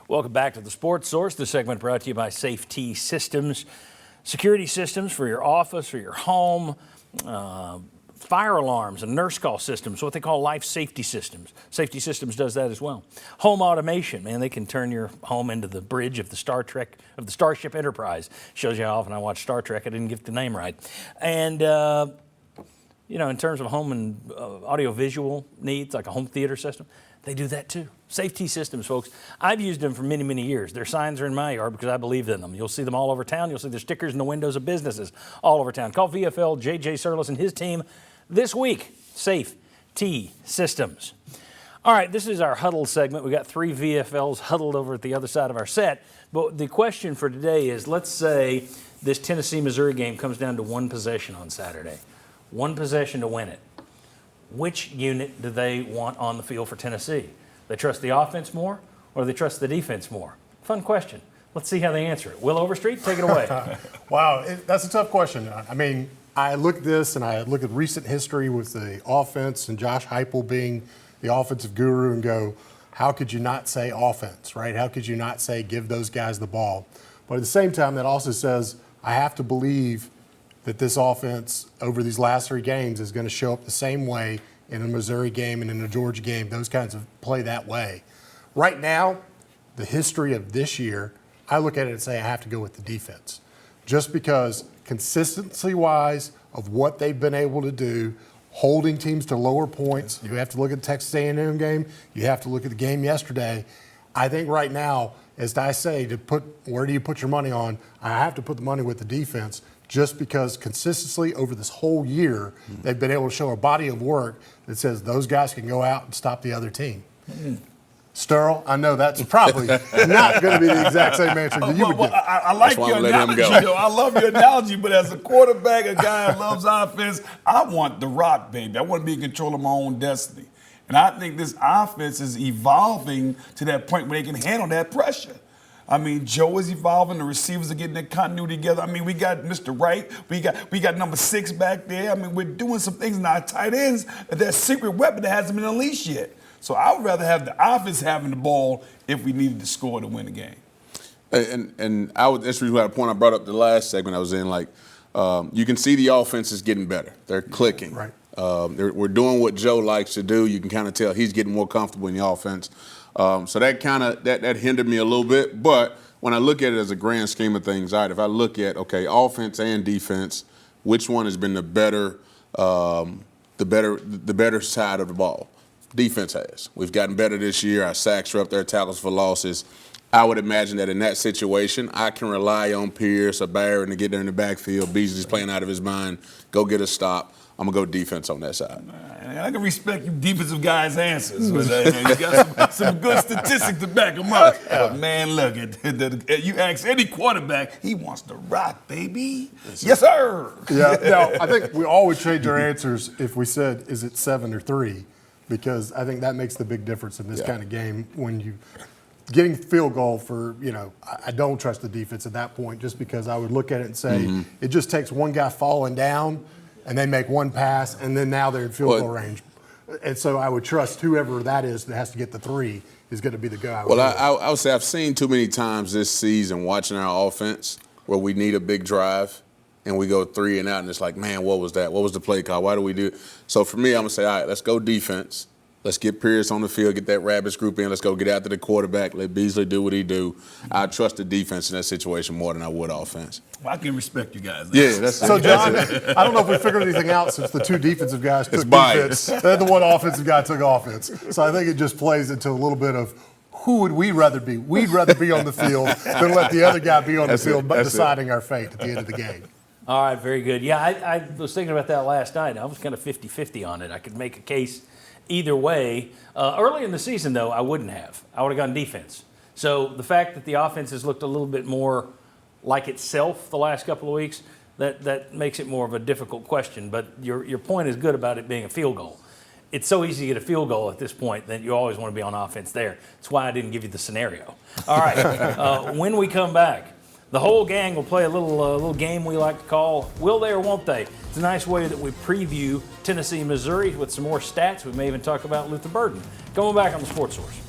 Welcome back to the Sports Source. This segment brought to you by Safety Systems. Security systems for your office or your home, fire alarms and nurse call systems, what they call life safety systems. Safety Systems does that as well. Home automation, man, they can turn your home into the bridge of the Starship Enterprise. Shows you how often I watch Star Trek. I didn't get the name right. And in terms of home and audio-visual needs, like a home theater system, they do that too. Safety Systems, folks. I've used them for many, many years. Their signs are in my yard because I believe in them. You'll see them all over town. You'll see their stickers in the windows of businesses all over town. Call VFL J.J. Surlis and his team this week. Safety Systems. All right, this is our Huddle segment. We got 3 VFLs huddled over at the other side of our set. But the question for today is, let's say this Tennessee-Missouri game comes down to one possession on Saturday. One possession to win it. Which unit do they want on the field for Tennessee? They trust the offense more or do they trust the defense more? Fun question. Let's see how they answer it. Will Overstreet, take it away. Wow, that's a tough question. I mean, I look at this and I look at recent history with the offense and Josh Heupel being the offensive guru and go, how could you not say offense, right? How could you not say give those guys the ball? But at the same time, that also says I have to believe that this offense over these last 3 games is going to show up the same way in a Missouri game and in a Georgia game, those kinds of play that way. Right now, the history of this year, I look at it and say I have to go with the defense. Just because consistency-wise of what they've been able to do, holding teams to lower points, you have to look at the Texas A&M game, you have to look at the game yesterday. I think right now, as I say, where do you put your money on? I have to put the money with the defense just because consistently over this whole year, they've been able to show a body of work that says those guys can go out and stop the other team. Sterl, I know that's probably not going to be the exact same answer that you would give. I like your analogy, though. I love your analogy, but as a quarterback, a guy who loves offense, I want the rock, baby. I want to be in control of my own destiny. And I think this offense is evolving to that point where they can handle that pressure. I mean, Joe is evolving. The receivers are getting their continuity together. I mean, we got Mr. Wright. We got number 6 back there. I mean, we're doing some things in our tight ends. That secret weapon that hasn't been unleashed yet. So I would rather have the offense having the ball if we needed to score to win the game. And that's the point I brought up the last segment I was in. Like, you can see the offense is getting better. They're clicking. Right. We're doing what Joe likes to do. You can kind of tell he's getting more comfortable in the offense. So that kind of that hindered me a little bit. But when I look at it as a grand scheme of things, all right, if I look at offense and defense, which one has been the better side of the ball? Defense has. We've gotten better this year. Our sacks are up there, tackles for losses. I would imagine that in that situation, I can rely on Pierce or Barrett to get there in the backfield. Beasley's playing out of his mind. Go get a stop. I'm going to go defense on that side. I can respect you defensive guys' answers. You got some good statistics to back them up. But, man, look, you ask any quarterback, he wants to rock, baby. Yes, sir. Yeah, no, I think we all would change our answers if we said, is it 7 or 3? Because I think that makes the big difference in this kind of game when you getting field goal for, I don't trust the defense at that point just because I would look at it and say it just takes one guy falling down and they make one pass, and then now they're in field goal range. And so I would trust whoever that is that has to get the 3 is going to be the guy. I would say I've seen too many times this season watching our offense where we need a big drive and we go 3 and out, and it's like, man, what was that? What was the play call? Why do we do it? So for me, I'm going to say, all right, let's go defense. Let's get Pierce on the field, get that Rabbits group in. Let's go get after the quarterback. Let Beasley do what he do. I trust the defense in that situation more than I would offense. Well, I can respect you guys. Yeah, that's so, John, I don't know if we figured anything out since the 2 defensive guys took defense. Then the one offensive guy took offense. So I think it just plays into a little bit of who would we rather be? We'd rather be on the field than let the other guy be on the field deciding our fate at the end of the game. All right, very good. Yeah, I was thinking about that last night. I was kind of 50-50 on it. I could make a case either way. Early in the season, though, I wouldn't have. I would have gone defense. So the fact that the offense has looked a little bit more like itself the last couple of weeks, that makes it more of a difficult question. But your point is good about it being a field goal. It's so easy to get a field goal at this point that you always want to be on offense there. That's why I didn't give you the scenario. All right, when we come back, the whole gang will play a little game we like to call Will They or Won't They? It's a nice way that we preview Tennessee, Missouri with some more stats. We may even talk about Luther Burden. Coming back on the Sports Source.